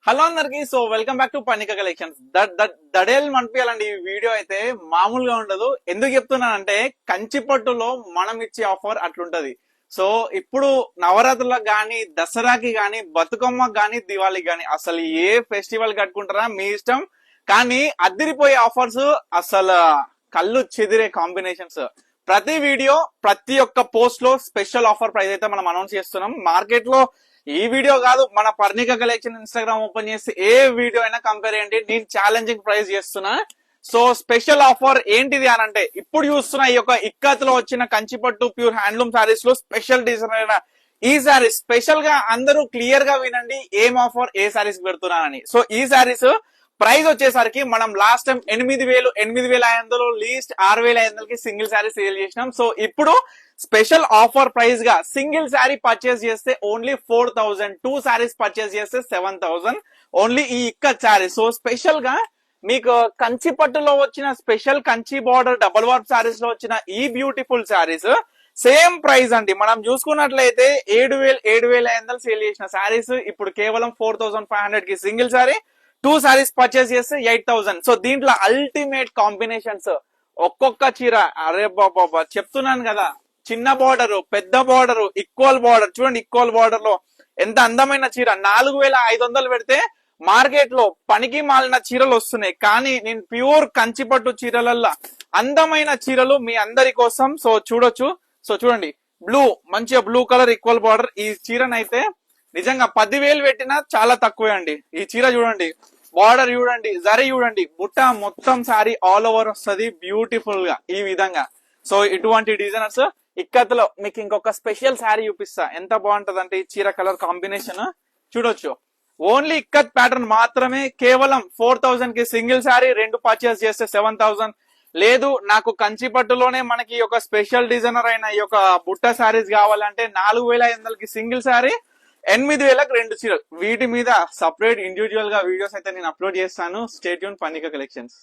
Hello అందరికి. So welcome back to Panika collections. దడేలు మనిపించాలండి. ఈ వీడియో అయితే మామూలుగా ఉండదు. ఎందుకు చెప్తున్నానంటే కంచిపట్టులో మనం ఇచ్చే ఆఫర్ అట్లుంటది. సో ఇప్పుడు నవరాత్రులకు గాని, దసరాకి గాని, బతుకమ్మకి గాని, దివాళికి గాని అసలు ఏ ఫెస్టివల్ కట్టుకుంటారా మీ ఇష్టం. కానీ అదిరిపోయే ఆఫర్స్, అసలు కళ్ళు చెదిరే కాంబినేషన్స్. ప్రతి వీడియో, ప్రతి ఒక్క పోస్ట్ లో స్పెషల్ ఆఫర్ ప్రైస్ అయితే మనం అనౌన్స్ చేస్తున్నాం. మార్కెట్ లో ఈ వీడియో కాదు, మన పర్ణిక కలెక్షన్ ఇన్స్టాగ్రామ్ ఓపెన్ చేసి ఏ వీడియో అయినా కంపేర్ చేయండి, నేను ఛాలెంజింగ్ ప్రైస్ చేస్తున్నా. సో స్పెషల్ ఆఫర్ ఏంటిది అని అంటే, ఇప్పుడు చూస్తున్న ఈ యొక్క ఇక్కత్లో వచ్చిన కంచిపట్టు ప్యూర్ హ్యాండ్లూమ్ సారీస్ లో స్పెషల్ డిజైన్ ఈ సారీస్. స్పెషల్ గా అందరూ క్లియర్ గా వినండి ఏం ఆఫర్, ఏ సారీస్ పెడుతున్నానని. సో ఈ సారీస్ ప్రైస్ వచ్చేసరికి మనం లాస్ట్ టైం 8,500 లీస్ట్ 6,500కి సింగిల్ శారీ సేల్ చేసినాం. సో ఇప్పుడు స్పెషల్ ఆఫర్ ప్రైస్ గా సింగిల్ శారీ పర్చేస్ చేస్తే ఓన్లీ 4,000, 2 శారీస్ పర్చేస్ చేస్తే 7,000 ఓన్లీ ఈ ఇక్కత్ శారీ. సో స్పెషల్ గా మీకు కంచి పట్టులో వచ్చిన special Kanchi border double work saris లో వచ్చిన ఈ బ్యూటిఫుల్ శారీస్ సేమ్ ప్రైస్ అండి. మనం చూసుకున్నట్లయితే 7,500 సేల్ చేసిన శారీస్ ఇప్పుడు కేవలం 4,500 కి సింగిల్ శారీ, 2 శారీస్ పర్చేస్ చేస్తే 8,000. సో దీంట్లో అల్టిమేట్ కాంబినేషన్స్. ఒక్కొక్క చీర అరే బాబా చెప్తున్నాను కదా, చిన్న బార్డర్, పెద్ద బార్డర్, ఈక్వల్ బార్డర్. చూడండి ఈక్వల్ బార్డర్ లో ఎంత అందమైన చీర. 4,500 పెడితే మార్కెట్ లో పనికి మాలిన చీరలు వస్తున్నాయి, కానీ నేను ప్యూర్ కంచిపట్టు చీరలల్లో అందమైన చీరలు మీ అందరి కోసం. సో చూడొచ్చు. సో చూడండి బ్లూ, మంచిగా బ్లూ కలర్ ఈక్వల్ బార్డర్. ఈ చీరనైతే నిజంగా 10,000 పెట్టినా చాలా తక్కువే అండి. ఈ చీర చూడండి, బార్డర్ చూడండి, జరీ చూడండి, బుట్ట మొత్తం సారీ ఆల్ ఓవర్ వస్తుంది బ్యూటిఫుల్ గా ఈ విధంగా. సో ఇటువంటి డిజైనర్స్ ఇక్కత్లో మీకు ఇంకొక స్పెషల్ శారీ చూపిస్తా. ఎంత బాగుంటది అంటే ఈ చీర కలర్ కాంబినేషన్ చూడొచ్చు. ఓన్లీ ఇక్కత్ ప్యాటర్న్ మాత్రమే, కేవలం 4,000 కి సింగిల్ శారీ, 2 పర్చేస్ చేస్తే 7,000. లేదు నాకు కంచి పట్టులోనే మనకి ఒక స్పెషల్ డిజైనర్ అయిన ఈ యొక్క బుట్ట శారీస్ కావాలంటే 4,500 కి సింగిల్ శారీ, 8,000కి 2 చీరలు. వీటి మీద సపరేట్ ఇండివిజువల్ గా వీడియోస్ అయితే నేను అప్లోడ్ చేస్తాను. Stay tune Panika collections.